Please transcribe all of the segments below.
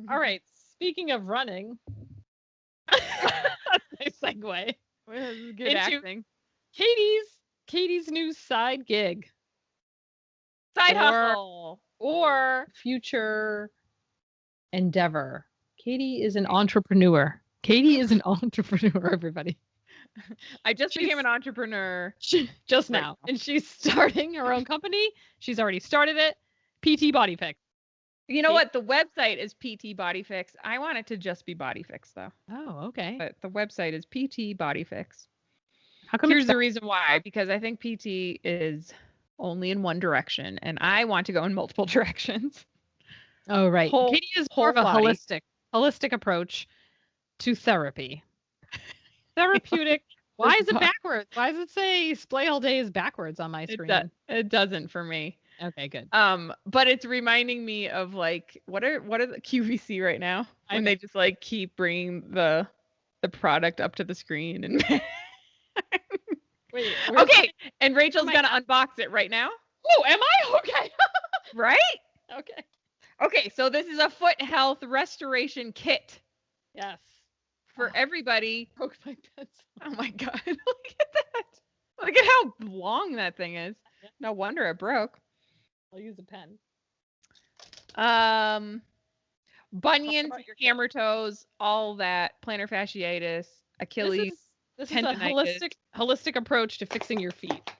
All right. Speaking of running, nice segue Good into acting. Katie's new side gig Side hustle. or future endeavor. Katie is an entrepreneur. Katie is an entrepreneur, everybody. I just became an entrepreneur Just right now. And she's starting her own company. She's already started it. PT Body Fix. You know what? The website is PT Body Fix. I want it to just be Body Fix, though. Oh, okay. But the website is PT Body Fix. How come Here's the reason why. Because I think PT is only in one direction, and I want to go in multiple directions. Oh, right. Katie is more of a holistic approach to therapy. Therapeutic. Why is it backwards? Why does it say SplayAllDay is backwards on my screen? It doesn't for me. Okay, good. But it's reminding me of like what are the QVC right now when they just like keep bringing the product up to the screen and Wait. Okay, and Rachel's gonna unbox it right now. Oh, am I? Okay. Right? Okay. Okay, so this is a foot health restoration kit. Yes. For everybody. Broke my pencil. Oh my god. Look at that. Look at how long that thing is. Yeah. No wonder it broke. I'll use a pen. Bunions, hammer toes, all that, plantar fasciitis, Achilles. This is a holistic approach to fixing your feet.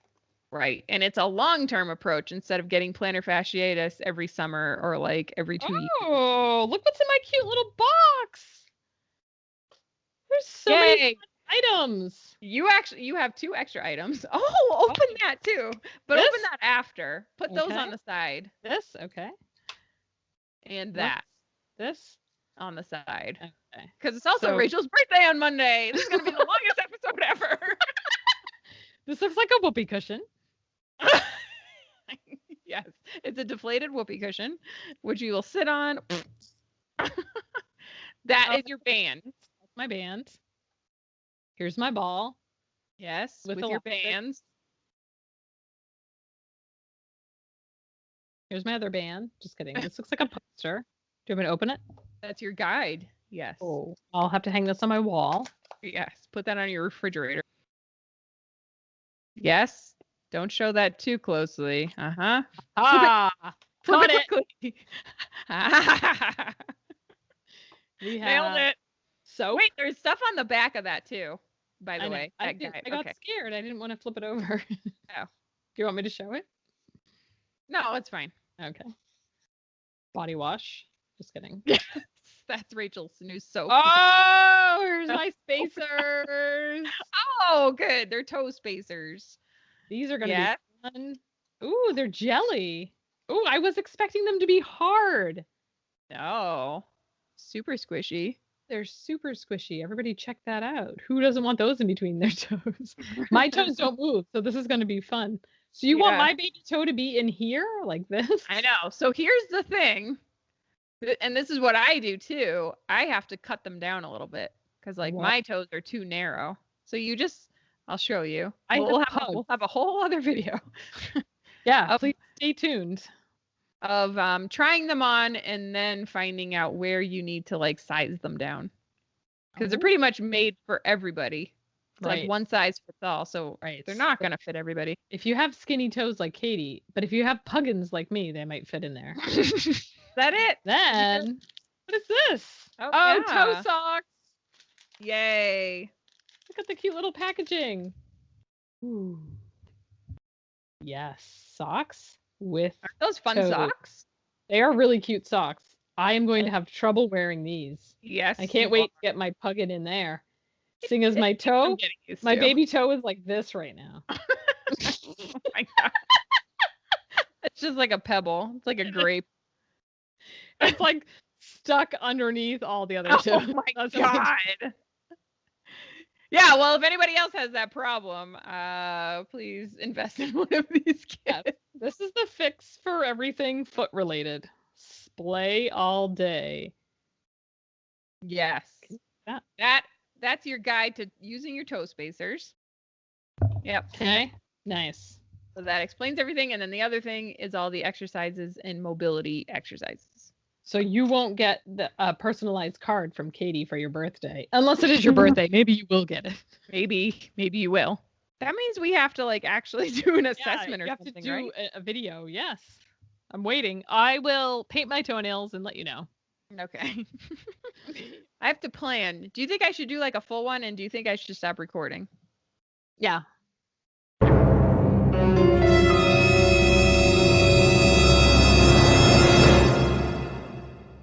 Right. And it's a long-term approach instead of getting plantar fasciitis every summer or like every 2 years. Oh, look what's in my cute little box. There's so many items. You have 2 extra items. Oh, open that too. But open that after. Put those on the side. This, okay. And that. This on the side. Okay. Because it's also Rachel's birthday on Monday. This is going to be the longest episode ever. This looks like a whoopee cushion. Yes. It's a deflated whoopee cushion, which you will sit on. That is your band. That's my band. Here's my ball. Yes, with your bands. Here's my other band. Just kidding. This looks like a poster. Do you want me to open it? That's your guide. Yes. Oh, I'll have to hang this on my wall. Yes. Put that on your refrigerator. Yes. Don't show that too closely. Uh-huh. Got it. Nailed it. So wait, there's stuff on the back of that too, by the way. I got scared. I didn't want to flip it over. Oh. Do you want me to show it? No, it's fine. Okay. Body wash. Just kidding. Yes. That's Rachel's new soap. Oh, here's my spacers. Oh, good. They're toe spacers. These are going to be fun. Ooh, they're jelly. Ooh, I was expecting them to be hard. No. Super squishy. They're super squishy. Everybody check that out. Who doesn't want those in between their toes? My toes don't move, so this is going to be fun. So you want my baby toe to be in here like this? I know. So here's the thing. And this is what I do too. I have to cut them down a little bit because like my toes are too narrow. So I'll show you. We'll have a whole other video. Yeah, please stay tuned. Of trying them on and then finding out where you need to like size them down. Because they're pretty much made for everybody. It's like one size fits all. So they're not going to fit everybody. If you have skinny toes like Katie, but if you have puggins like me, they might fit in there. Is that it? Then, what is this? Oh, toe socks. Yay. Look at the cute little packaging. Ooh. Yes, socks with Aren't those fun socks? They are really cute socks. I am going to have trouble wearing these. Yes. I can't wait to get my puggin in there. Seeing as my toe, my baby toe is like this right now. Oh my God. It's just like a pebble. It's like a grape. It's like stuck underneath all the other two. Oh my God. Yeah, well, if anybody else has that problem, please invest in one of these kits. Yeah, this is the fix for everything foot related. SplayAllDay. Yes. That's your guide to using your toe spacers. Yep. Okay. Nice. So that explains everything. And then the other thing is all the exercises and mobility exercises. So you won't get the personalized card from Katie for your birthday. Unless it is your birthday. Maybe you will get it. Maybe you will. That means we have to like actually do an assessment or you something, have to do right? a video. Yes. I'm waiting. I will paint my toenails and let you know. Okay. I have to plan. Do you think I should do like a full one, and do you think I should stop recording? Yeah.